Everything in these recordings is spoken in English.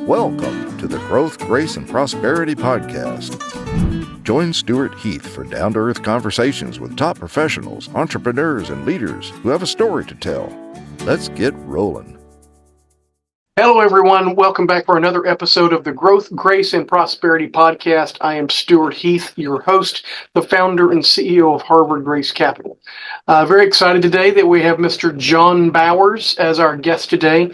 Welcome to the Growth, Grace, and Prosperity Podcast. Join Stewart Heath for down-to-earth conversations with top professionals, entrepreneurs, and leaders who have a story to tell. Let's get rolling. Hello, everyone. Welcome back for another episode of the Growth, Grace, and Prosperity Podcast. I am Stewart Heath, your host, the founder and CEO of Harvard Grace Capital. Very excited today that we have Mr. John Bowers as our guest today.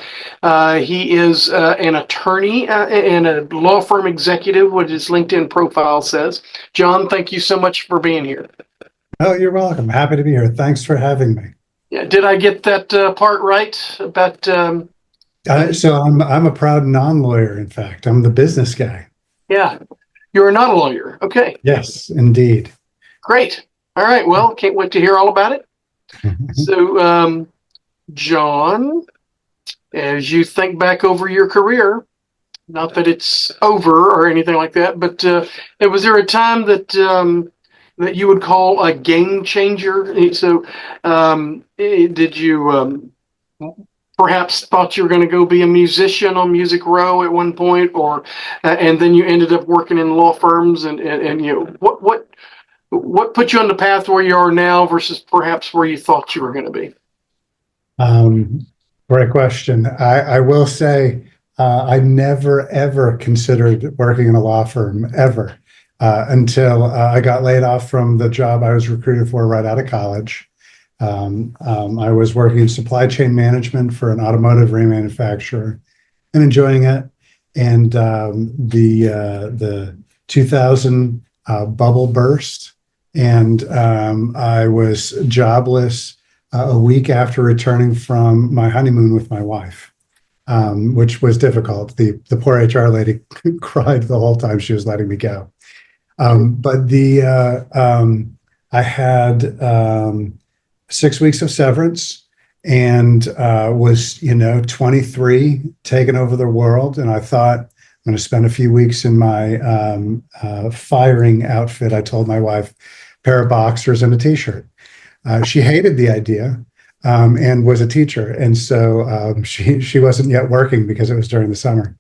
He is an attorney and a law firm executive, what his LinkedIn profile says. John, thank you so much for being here. Oh, you're welcome. Happy to be here. Thanks for having me. Yeah, did I get that part right about... So I'm a proud non-lawyer, in fact. I'm the business guy. Yeah, you're not a lawyer. Okay. Yes, indeed. Great. All right. Well, can't wait to hear all about it. So, John, as you think back over your career, not that it's over or anything like that, but was there a time that that you would call a game changer? So, did you perhaps thought you were going to go be a musician on Music Row at one point, or and then you ended up working in law firms, and you know what put you on the path where you are now versus perhaps where you thought you were going to be? Great question. I will say I never ever considered working in a law firm ever until I got laid off from the job I was recruited for right out of college. I was working in supply chain management for an automotive remanufacturer and enjoying it. And the 2000 bubble burst, and I was jobless a week after returning from my honeymoon with my wife, which was difficult. The poor HR lady cried the whole time she was letting me go. But I had 6 weeks of severance and was, 23, taking over the world. And I thought, I'm going to spend a few weeks in my firing outfit. I told my wife, pair of boxers and a t-shirt. She hated the idea and was a teacher. And so she wasn't yet working because it was during the summer.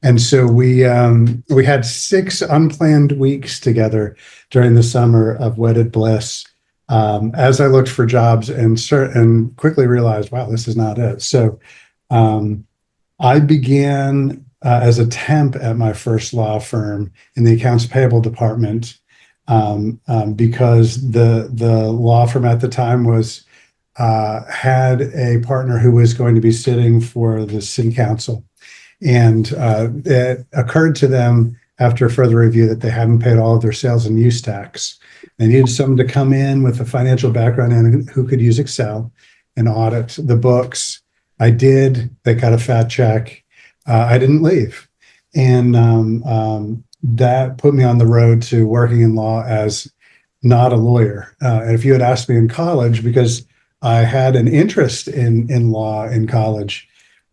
And so we had 6 unplanned weeks together during the summer of wedded bliss. As I looked for jobs and quickly realized, wow, this is not it. So I began as a temp at my first law firm in the accounts payable department because the law firm at the time had a partner who was going to be sitting for the city council. And it occurred to them after further review that they hadn't paid all of their sales and use tax. They needed someone to come in with a financial background and who could use Excel and audit the books. I did. They got a fat check. I didn't leave. And that put me on the road to working in law as not a lawyer. And if you had asked me in college, because I had an interest in law in college,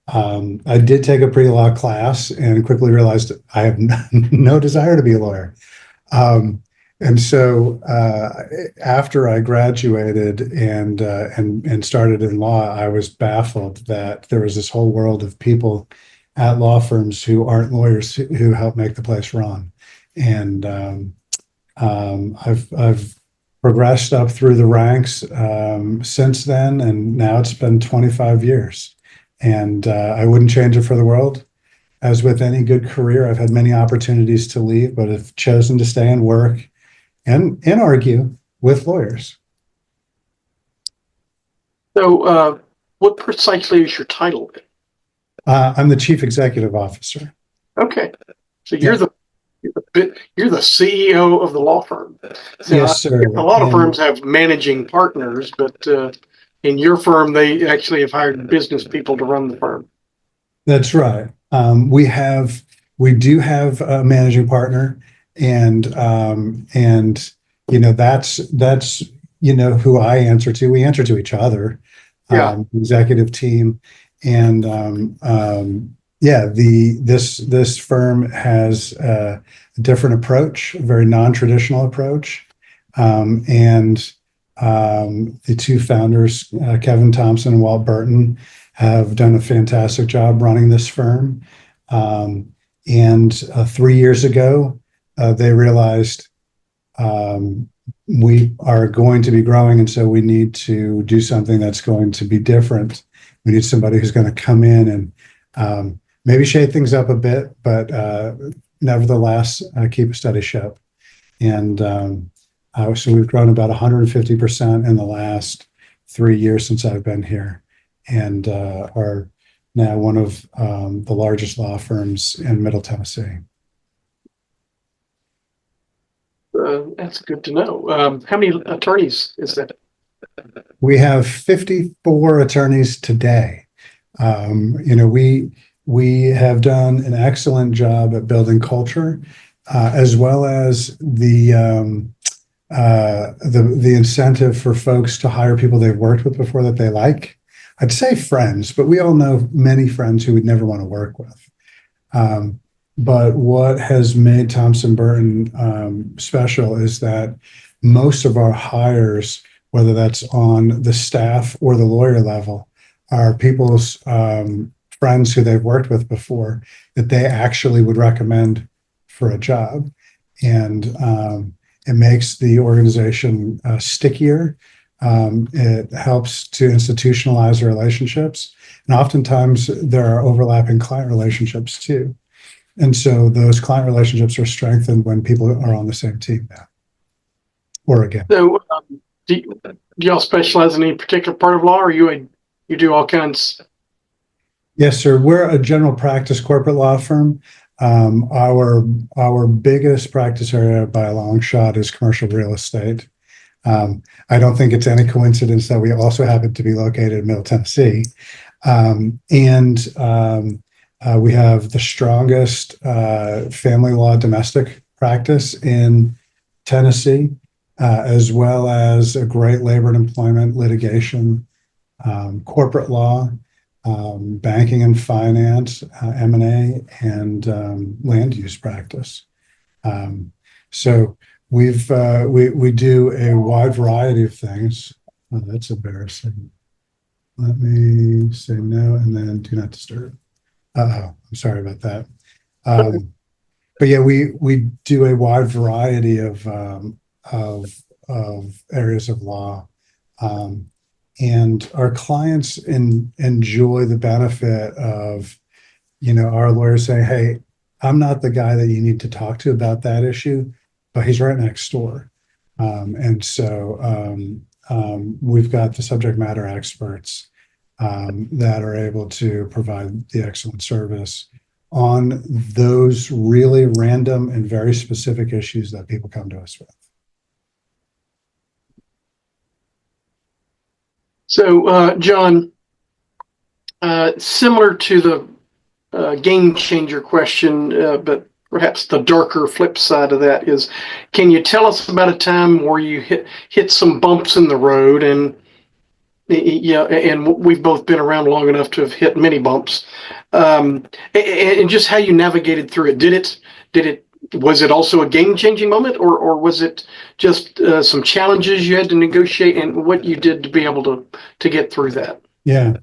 I did take a pre-law class and quickly realized I have no desire to be a lawyer. And so after I graduated and started in law, I was baffled that there was this whole world of people at law firms who aren't lawyers who help make the place run. And I've progressed up through the ranks since then, and now it's been 25 years. And I wouldn't change it for the world. As with any good career, I've had many opportunities to leave, but have chosen to stay and work and argue with lawyers. So what precisely is your title? I'm the Chief Executive Officer. Okay. So you're the CEO of the law firm. So yes, sir. A lot of firms have managing partners, but in your firm, they actually have hired business people to run the firm. That's right. We do have a managing partner, and that's who I answer to. We answer to each other, executive team, and this firm has a different approach, a very non-traditional approach, and the two founders, Kevin Thompson and Walt Burton, have done a fantastic job running this firm. And 3 years ago, they realized we are going to be growing, and so we need to do something that's going to be different. We need somebody who's going to come in and maybe shake things up a bit, but nevertheless keep a steady ship. And so we've grown about 150% in the last 3 years since I've been here, and are now one of the largest law firms in Middle Tennessee. That's good to know. How many attorneys is that? We have 54 attorneys today. We have done an excellent job at building culture, as well as the incentive for folks to hire people they've worked with before that they like. I'd say friends, but we all know many friends who we'd never want to work with. But what has made Thompson Burton special is that most of our hires, whether that's on the staff or the lawyer level, are people's friends who they've worked with before that they actually would recommend for a job. And it makes the organization stickier. It helps to institutionalize relationships. And oftentimes there are overlapping client relationships too. And so those client relationships are strengthened when people are on the same team now. Or again. So do y'all specialize in any particular part of law, or you do all kinds? Yes, sir. We're a general practice corporate law firm. Our biggest practice area by a long shot is commercial real estate. I don't think it's any coincidence that we also happen to be located in Middle Tennessee. We have the strongest family law domestic practice in Tennessee, as well as a great labor and employment litigation, corporate law, banking and finance, M&A, and land use practice. So we do a wide variety of things. Oh, that's embarrassing. Let me say no and then do not disturb. I'm sorry about that. But yeah, we do a wide variety of areas of law, and our clients enjoy the benefit of, our lawyers saying, "Hey, I'm not the guy that you need to talk to about that issue, but he's right next door." And so we've got the subject matter experts that are able to provide the excellent service on those really random and very specific issues that people come to us with. So, John, similar to the game changer question, but perhaps the darker flip side of that is, can you tell us about a time where you hit some bumps in the road? And we've both been around long enough to have hit many bumps, and just how you navigated through it. Was it also a game-changing moment, or was it just some challenges you had to negotiate, and what you did to be able to get through that? Yeah.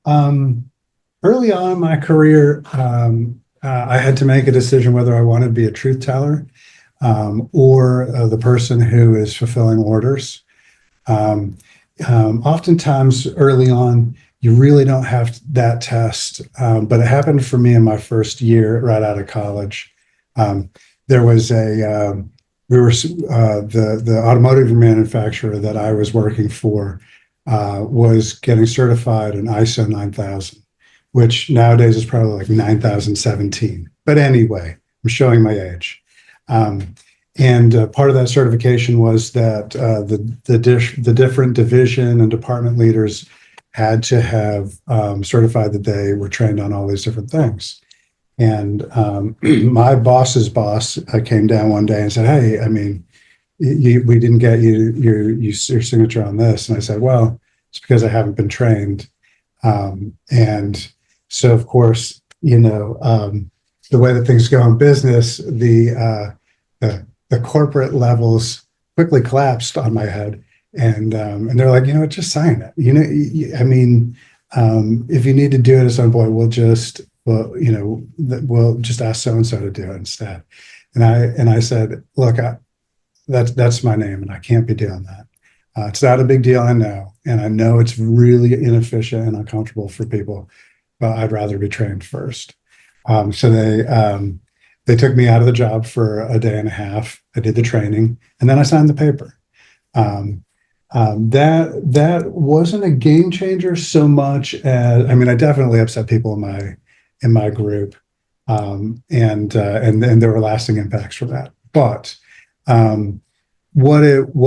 Early on in my career, I had to make a decision whether I wanted to be a truth teller or the person who is fulfilling orders. Oftentimes early on, you really don't have that test, but it happened for me in my first year right out of college. There was the automotive manufacturer that I was working for was getting certified in ISO 9000, which nowadays is probably like 9017. But anyway, I'm showing my age. And part of that certification was that the different division and department leaders had to have certified that they were trained on all these different things. And my boss's boss came down one day and said, "Hey, I mean, we didn't get your signature on this." And I said, "Well, it's because I haven't been trained." And so, of course, the way that things go in business, the corporate levels quickly collapsed on my head, and they're like, just sign it. I mean, if you need to do it at some point, we'll well, we'll just ask so-and-so to do it instead. And I said, look, that's my name and I can't be doing that. It's not a big deal, I know. And I know it's really inefficient and uncomfortable for people, but I'd rather be trained first. So they took me out of the job for a day and a half. I did the training and then I signed the paper. That wasn't a game changer so much as, I mean, I definitely upset people in my group. And there were lasting impacts from that. But what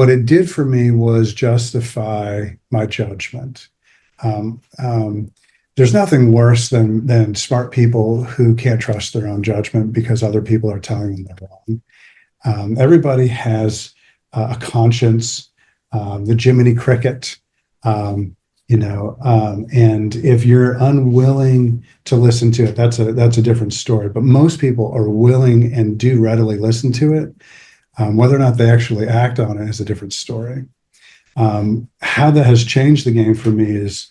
it did for me was justify my judgment. There's nothing worse than smart people who can't trust their own judgment because other people are telling them they're wrong. Everybody has a conscience, the Jiminy Cricket, and if you're unwilling to listen to it, that's a different story. But most people are willing and do readily listen to it. Whether or not they actually act on it is a different story. How that has changed the game for me is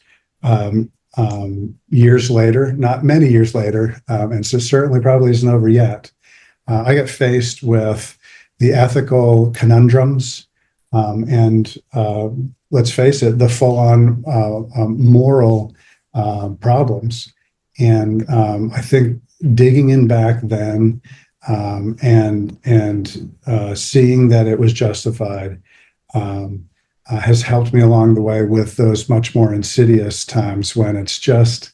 years later, not many years later, and so certainly probably isn't over yet. I got faced with the ethical conundrums and let's face it, the full-on moral problems. And I think digging in back then and seeing that it was justified has helped me along the way with those much more insidious times when it's just,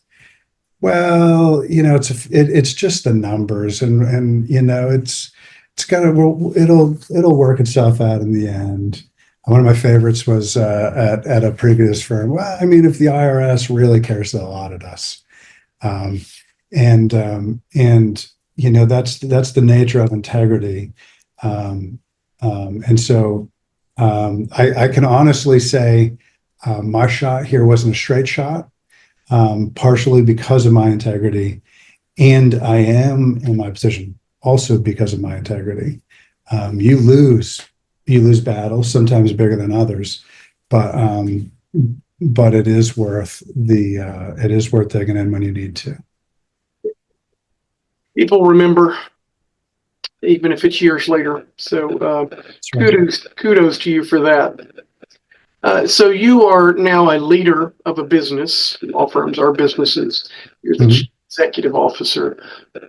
well, it's just the numbers and it's kind of, it'll work itself out in the end. One of my favorites was at a previous firm. Well, I mean, if the IRS really cares, they'll audit us. And that's the nature of integrity. And so I can honestly say my shot here wasn't a straight shot, partially because of my integrity, and I am in my position also because of my integrity. You lose battles, sometimes bigger than others, but it is worth digging in when you need to. People remember, even if it's years later. So kudos to you for that. So you are now a leader of a business. All firms are businesses. You're the chief executive officer.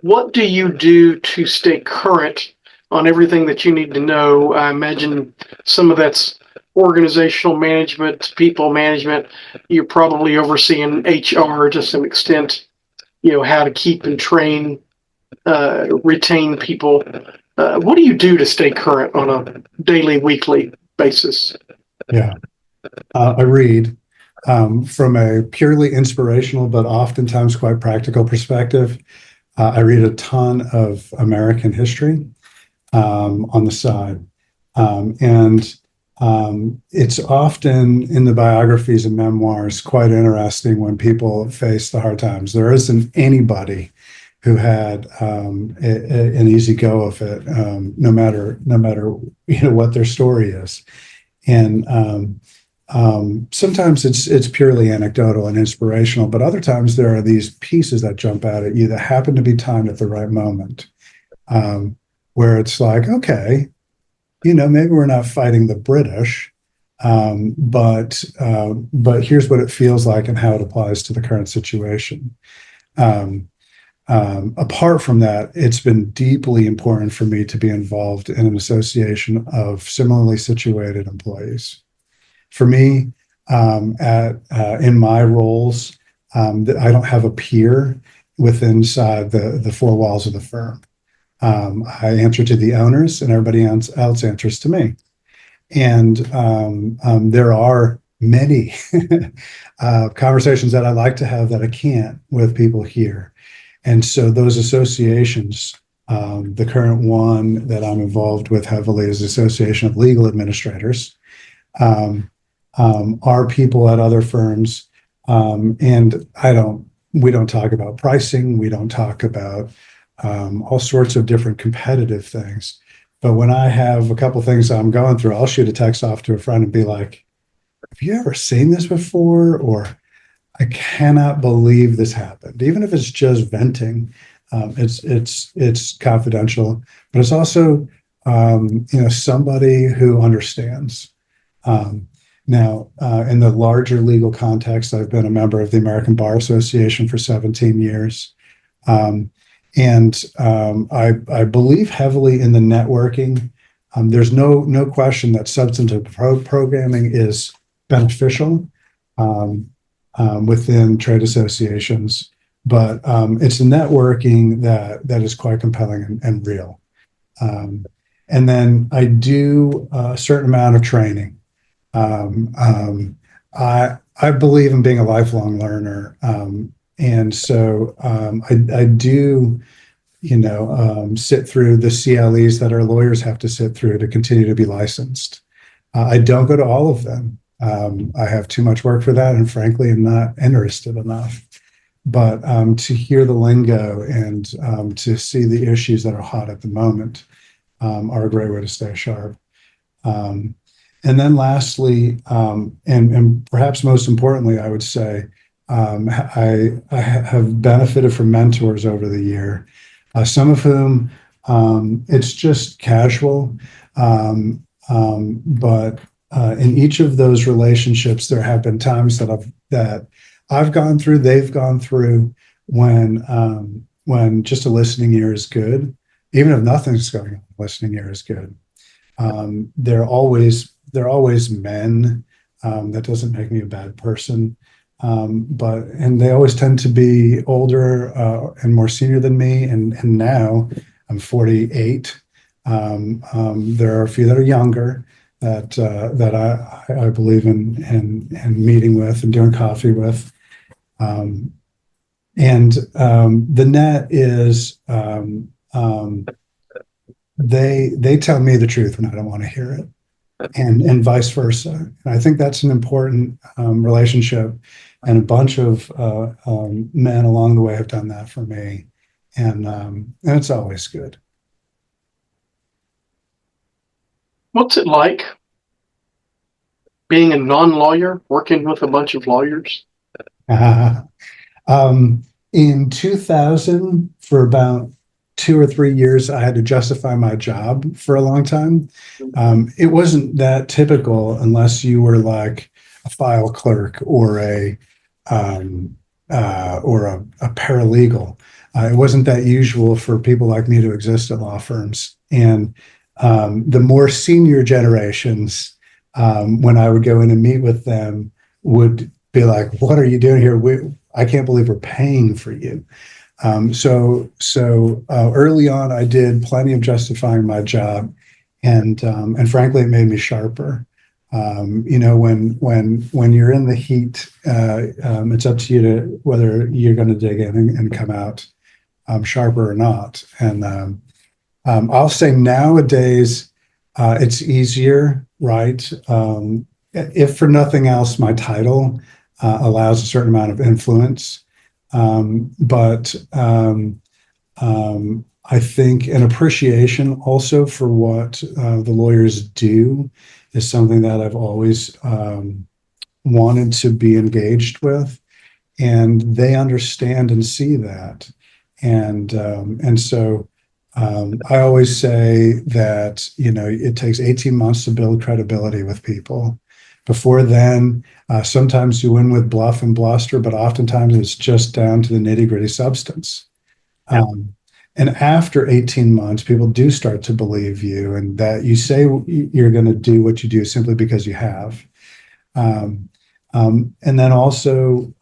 What do you do to stay current on everything that you need to know? I imagine some of that's organizational management, people management. You're probably overseeing HR to some extent, how to keep and train, retain people. What do you do to stay current on a daily, weekly basis? Yeah, I read from a purely inspirational, but oftentimes quite practical perspective. I read a ton of American history on the side. And it's often in the biographies and memoirs quite interesting when people face the hard times. There isn't anybody who had an easy go of it, no matter what their story is. And sometimes it's purely anecdotal and inspirational, but other times there are these pieces that jump out at you that happen to be timed at the right moment, where it's like, okay, maybe we're not fighting the British, but here's what it feels like and how it applies to the current situation. Apart from that, it's been deeply important for me to be involved in an association of similarly situated employees. For me, in my roles, I don't have a peer inside the four walls of the firm. I answer to the owners, and everybody else answers to me. And there are many conversations that I like to have that I can't with people here. And so those associations, the current one that I'm involved with heavily is the Association of Legal Administrators, are people at other firms. And we don't talk about pricing. We don't talk about all sorts of different competitive things. But when I have a couple things I'm going through, I'll shoot a text off to a friend and be like, have you ever seen this before? Or I cannot believe this happened. Even if it's just venting, it's confidential, but it's also somebody who understands. Now, in the larger legal context, I've been a member of the American Bar Association for 17 years. I believe heavily in the networking. There's no question that substantive programming is beneficial within trade associations, but it's the networking that is quite compelling and real. And then I do a certain amount of training. I believe in being a lifelong learner, and so I do, sit through the CLEs that our lawyers have to sit through to continue to be licensed. I don't go to all of them. I have too much work for that, and frankly, I'm not interested enough. But to hear the lingo and to see the issues that are hot at the moment are a great way to stay sharp. And then lastly, and perhaps most importantly, I would say, I have benefited from mentors over the year, some of whom it's just casual, but in each of those relationships, there have been times that I've gone through, they've gone through, when just a listening ear is good, even if nothing's going on, a listening ear is good. They're always men. That doesn't make me a bad person. And they always tend to be older and more senior than me. And now I'm 48. There are a few that are younger that I believe in meeting with and doing coffee with. The net is they tell me the truth when I don't want to hear it. And vice versa. And I think that's an important relationship, and a bunch of men along the way have done that for me, and it's always good. What's it like being a non-lawyer, working with a bunch of lawyers? In 2000, for about 2 or 3 years, I had to justify my job for a long time. It wasn't that typical unless you were like a file clerk or a paralegal. It wasn't that usual for people like me to exist at law firms. And the more senior generations, when I would go in and meet with them, would be like, "What are you doing here? I can't believe we're paying for you." So early on, I did plenty of justifying my job, and frankly, it made me sharper. When you're in the heat, it's up to you to whether you're going to dig in and come out sharper or not. And I'll say nowadays, it's easier, right? If for nothing else, my title allows a certain amount of influence. But I think an appreciation also for what the lawyers do is something that I've always wanted to be engaged with, and they understand and see that. And so I always say that, it takes 18 months to build credibility with people. Before then, sometimes you win with bluff and bluster, but oftentimes it's just down to the nitty-gritty substance. Yeah. And after 18 months, people do start to believe you, and that you say you're going to do what you do simply because you have. And then also,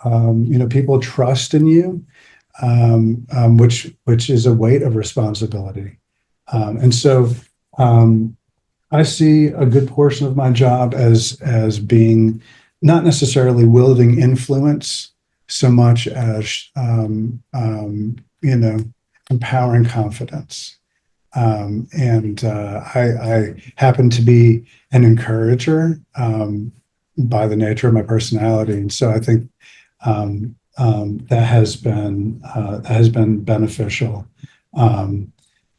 people trust in you, which is a weight of responsibility. And so I see a good portion of my job as being not necessarily wielding influence so much as empowering confidence. I happen to be an encourager by the nature of my personality, and so I think that has been beneficial.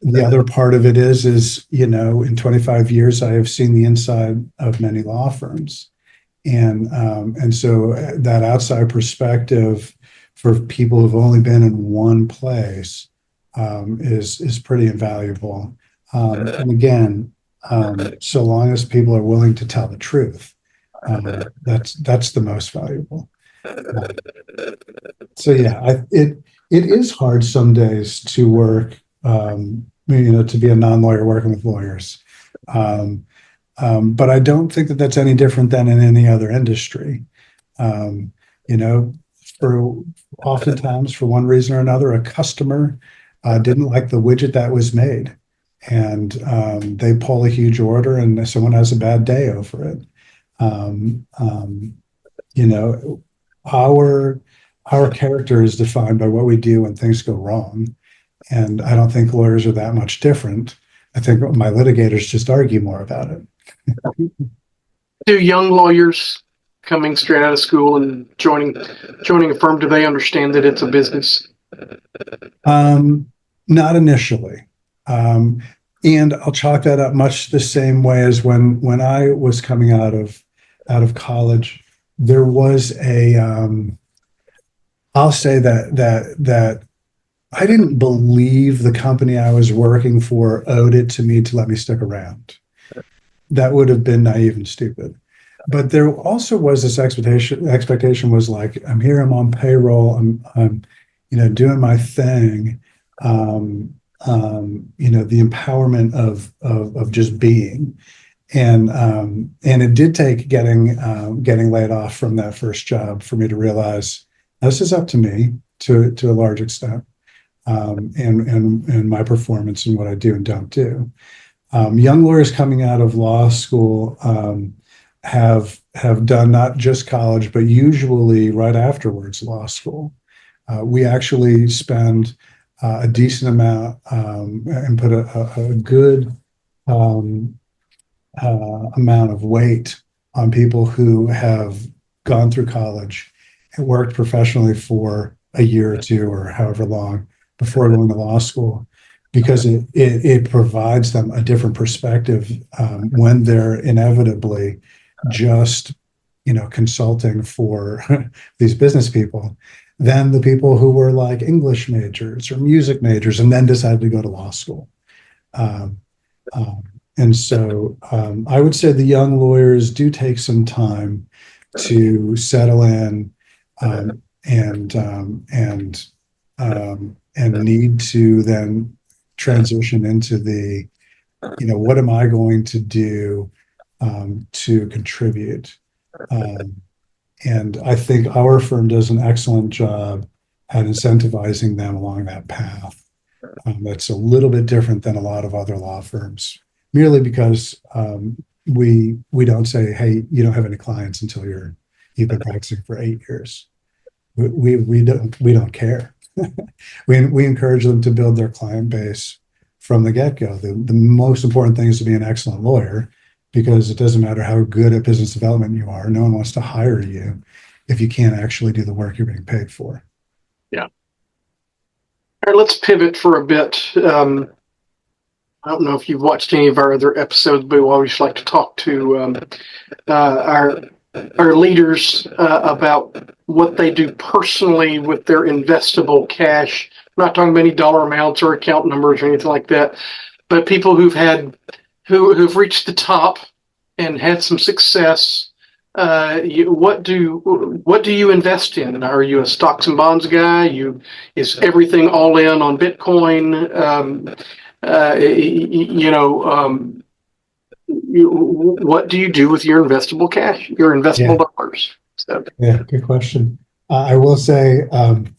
The other part of it is in 25 years, I have seen the inside of many law firms, And so that outside perspective for people who've only been in one place is pretty invaluable. And again, so long as people are willing to tell the truth, that's the most valuable. So yeah, it is hard some days to work, to be a non-lawyer working with lawyers. But I don't think that that's any different than in any other industry. You know, for oftentimes, for one reason or another, a customer didn't like the widget that was made, and they pull a huge order, and someone has a bad day over it. You know, our character is defined by what we do when things go wrong, and I don't think lawyers are that much different. I think my litigators just argue more about it. Do young lawyers coming straight out of school and joining a firm, do they understand that it's a business? Not initially. And I'll chalk that up much the same way as when I was coming out of college. There was I'll say that I didn't believe the company I was working for owed it to me to let me stick around. That would have been naive and stupid. But there also was this expectation was like, I'm here, I'm on payroll, I'm doing my thing. The empowerment of just being. And it did take getting laid off from that first job for me to realize this is up to me to a large extent, and my performance and what I do and don't do. Young lawyers coming out of law school have done not just college, but usually right afterwards law school. We actually spend a decent amount and put a good amount of weight on people who have gone through college and worked professionally for a year or two or however long before going to law school, because it provides them a different perspective when they're inevitably just consulting for these business people than the people who were like English majors or music majors and then decided to go to law school. And so I would say the young lawyers do take some time to settle in and need to then transition into the, what am I going to do to contribute? And I think our firm does an excellent job at incentivizing them along that path. That's a little bit different than a lot of other law firms, merely because we don't say, hey, you don't have any clients until you've been practicing for 8 years. We don't care. we encourage them to build their client base from the get-go. The most important thing is to be an excellent lawyer, because it doesn't matter how good at business development you are. No one wants to hire you if you can't actually do the work you're being paid for. Yeah. All right, let's pivot for a bit. I don't know if you've watched any of our other episodes, but we always like to talk to our leaders about what they do personally with their investable cash. I'm not talking about any dollar amounts or account numbers or anything like that, but people who've reached the top and had some success. What do you invest in? Are you a stocks and bonds guy? Is everything all in on Bitcoin? What do you do with your investable cash, your investable dollars? So. Yeah, good question. I will say I'm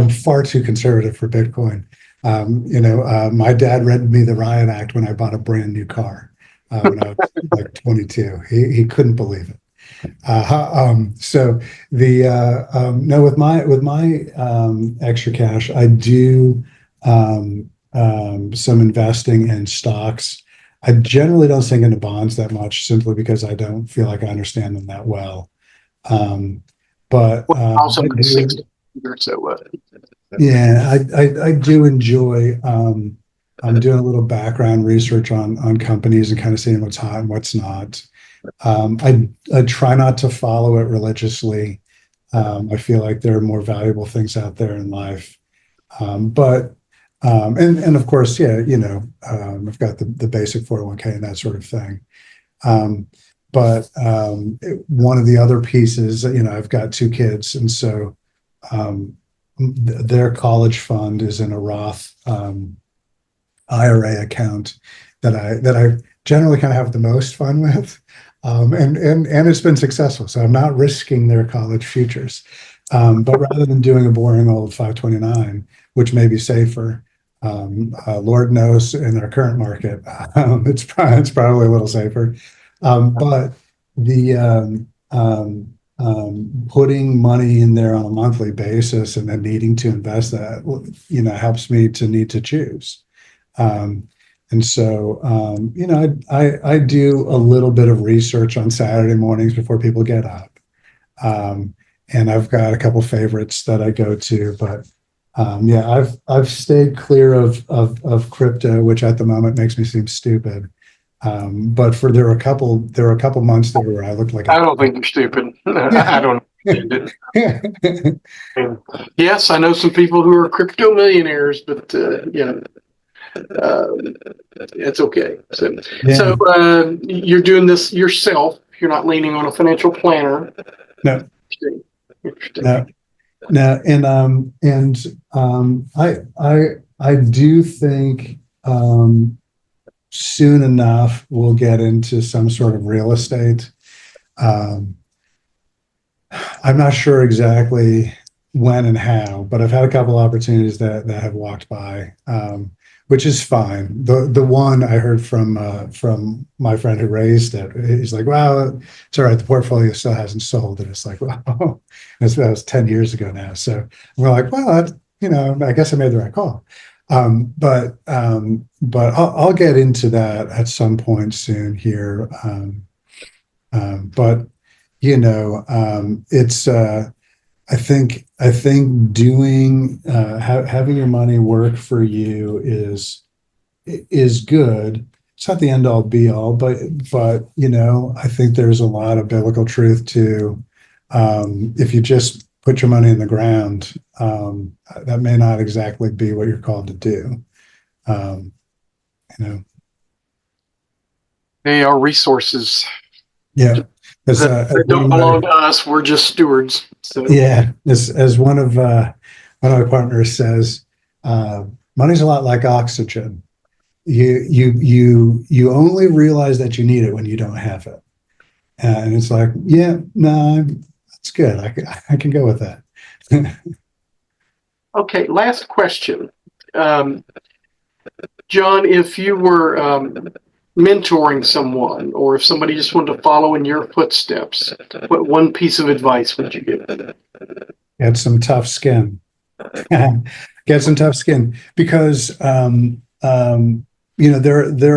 far too conservative for Bitcoin. My dad read me the Riot Act when I bought a brand new car when I was like 22. He couldn't believe it. So with my extra cash, I do some investing in stocks. I generally don't sink into bonds that much, simply because I don't feel like I understand them that well. But also, so yeah, I do enjoy. I'm doing a little background research on companies and kind of seeing what's hot and what's not. I try not to follow it religiously. I feel like there are more valuable things out there in life. And of course, yeah, I've got the basic 401k and that sort of thing. One of the other pieces, I've got two kids, and so their college fund is in a Roth IRA account that I generally kind of have the most fun with, and it's been successful. So I'm not risking their college futures, but rather than doing a boring old 529, which may be safer, Lord knows in our current market, it's probably a little safer. But the putting money in there on a monthly basis and then needing to invest that, helps me to need to choose. And so, I do a little bit of research on Saturday mornings before people get up. And I've got a couple favorites that I go to, but I've stayed clear of crypto, which at the moment makes me seem stupid. But there were a couple months there where I looked like I don't think you're stupid. I don't understand it. Yes, I know some people who are crypto millionaires, but it's okay. So you're doing this yourself. You're not leaning on a financial planner. No. Interesting. No, I do think soon enough we'll get into some sort of real estate. I'm not sure exactly when and how, but I've had a couple opportunities that have walked by, which is fine. The one I heard from my friend who raised it, he's like, "Well, it's all right. The portfolio still hasn't sold," and it's like, "Wow, that was 10 years ago now." So we're like, "Well, I guess I made the right call." But I'll get into that at some point soon here. It's I think doing having your money work for you is good. It's not the end all be all, but I think there's a lot of biblical truth to if you just put your money in the ground, that may not exactly be what you're called to do. They are resources. Yeah. They don't belong to us. We're just stewards. So. Yeah. As one of my partners says, money's a lot like oxygen. You only realize that you need it when you don't have it. And it's like, yeah, no, that's good. I can go with that. Okay, last question. John, if you were mentoring someone, or if somebody just wanted to follow in your footsteps, what one piece of advice would you give them? Get some tough skin. Get some tough skin, because there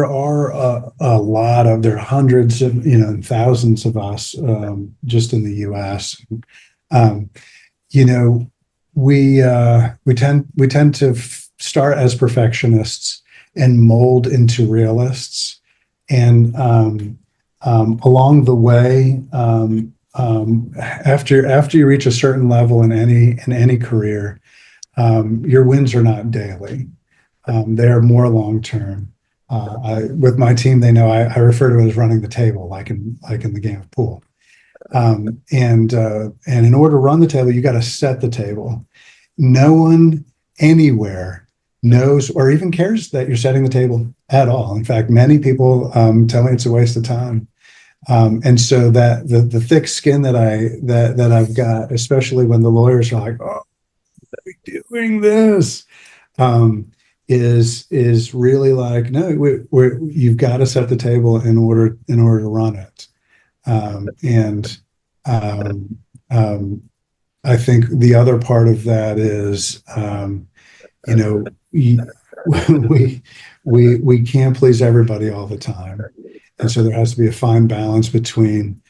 are hundreds of and thousands of us just in the U.S. We tend to start as perfectionists and mold into realists. And along the way, after you reach a certain level in any career, your wins are not daily; they are more long term. With my team, they know I refer to it as running the table, like in the game of pool. And in order to run the table, you got to set the table. No one anywhere knows or even cares that you're setting the table at all. In fact, many people tell me it's a waste of time. And so that the thick skin that I've got, especially when the lawyers are like, "Oh, are we doing this?" Is really like, no, you've got to set the table in order to run it. I think the other part of that is, we can't please everybody all the time, and so there has to be a fine balance between,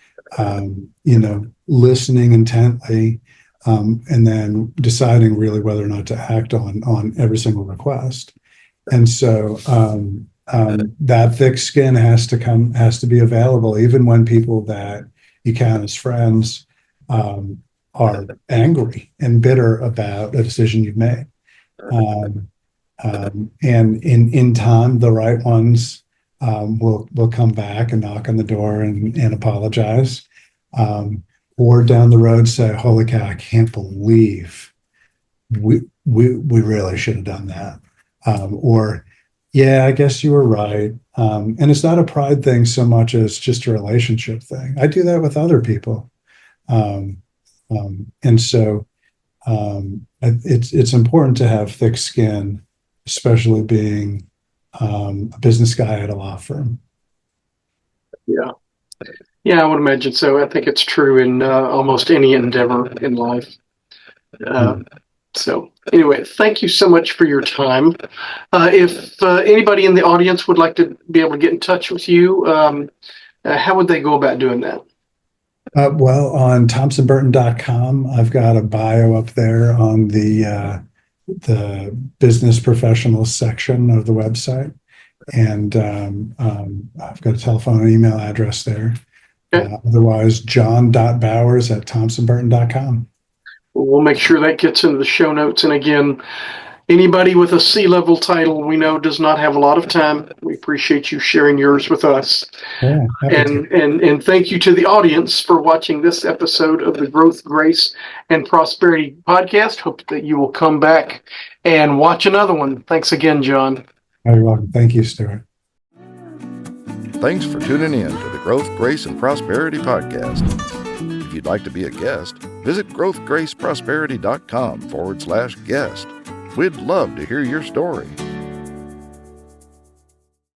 listening intently, and then deciding really whether or not to act on every single request. And so that thick skin has to be available, even when people that you count as friends are angry and bitter about a decision you've made. And in time, the right ones will come back and knock on the door and apologize. Or down the road say, "Holy cow, I can't believe we really should have done that." Or, "Yeah, I guess you were right." And it's not a pride thing so much as just a relationship thing. I do that with other people. And so it's important to have thick skin, especially being a business guy at a law firm. Yeah. Yeah, I would imagine so. I think it's true in almost any endeavor in life. So anyway, thank you so much for your time. If anybody in the audience would like to be able to get in touch with you, how would they go about doing that? Well, on thompsonburton.com, I've got a bio up there on the business professionals section of the website. And I've got a telephone and email address there. Okay. Otherwise, john.bowers@thompsonburton.com. We'll make sure that gets into the show notes. And again, anybody with a C-level title we know does not have a lot of time. We appreciate you sharing yours with us. Yeah, and thank you to the audience for watching this episode of the Growth, Grace, and Prosperity podcast. Hope that you will come back and watch another one. Thanks again, John. You're welcome. Thank you, Stewart. Thanks for tuning in to the Growth, Grace, and Prosperity podcast. If you'd like to be a guest, visit growthgraceprosperity.com/guest. We'd love to hear your story.